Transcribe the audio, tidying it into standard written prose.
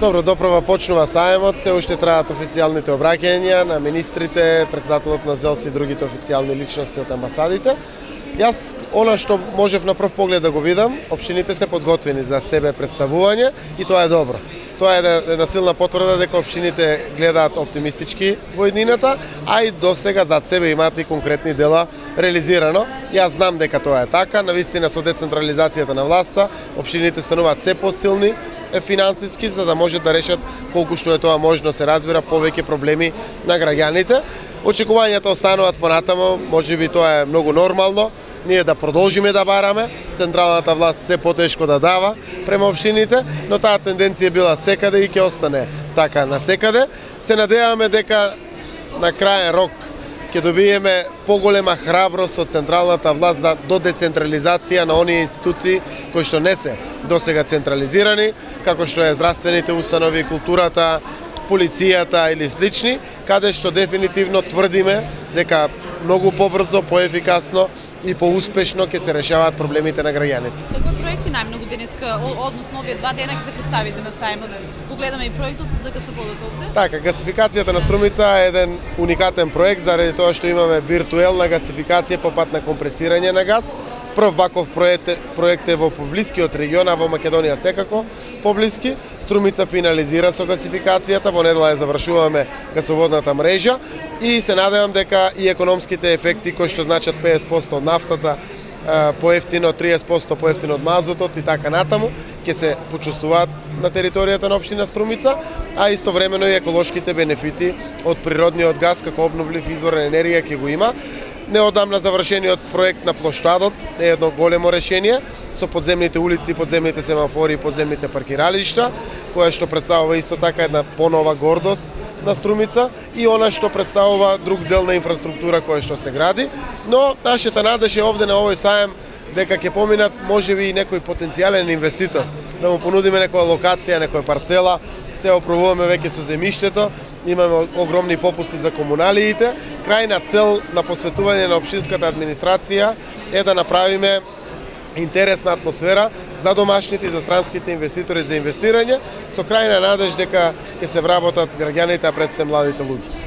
Добро, доправа почнува саемот, се уште траат официјалните обраќања на министрите, претседателот на ЗЕЛС и другите официјални личности од амбасадите. Јас, она што можев на прв поглед да го видам, општините се подготвени за себе представување и тоа е добро. Тоа е една силна потврда дека општините гледаат оптимистички во иднината, а и досега зад себе имаат и конкретни дела реализирано. Јас знам дека тоа е така, навистина со децентрализацијата на власта, општините стануваат се посилни финансиски, за да можат да решат колку што е тоа можно се разбира повеќе проблеми на граѓаните. Очекувањата остануваат понатамо, можеби тоа е многу нормално. Ние да продолжиме да бараме, централната власт се потешко да дава према општините, но таа тенденција била секаде и ќе остане така насекаде. Се надеваме дека на краен рок ќе добиеме поголема храброст од централната власт до децентрализација на оние институции кои што не се досега централизирани, како што е здравствените установи, културата, полицијата или слични, каде што дефинитивно тврдиме дека многу побрзо, поефикасно и поуспешно ќе се решаваат проблемите на граѓаните. Со кои проекти најмногу денеска, односно овие 2 дена ќе се представите на сајмот? Погледаме и проектот за гасоводот овде. Така, гасификацијата на Струмица е еден уникатен проект заради тоа што имаме виртуелна гасификација по пат на компресирање на газ. Прв ваков проект е во поблискиот регион, а во Македонија секако поблиски. Струмица финализира со гасификацијата, во недела ја завршуваме гасоводната мрежа и се надевам дека и економските ефекти кои што значат 50% од нафтата, поевтино 30% поевтино од мазутот и така натаму, ќе се почувствуваат на територијата на општина Струмица, а истовремено и еколошките бенефити од природниот газ како обновлив извор на енергија ќе го има. Неодамна завршениот проект на плоштадот е едно големо решение со подземните улици, подземните семафори и подземните паркиралишта, кое што представува исто така една понова гордост на Струмица и она што представува друг дел на инфраструктура која што се гради, но нашата надеж е овде на овој саем дека ќе поминат можеби и некој потенцијален инвеститор, да му понудиме некоја локација, некоја парцела. Се опробуваме веќе со земјиштето, имаме огромни попусти за комуналиите. Крајна цел на посветување на општинската администрација е да направиме интересна атмосфера за домашните и за странските инвеститори за инвестирање, со крајна надеж дека ќе се вработат граѓаните, а пред се младите луѓе.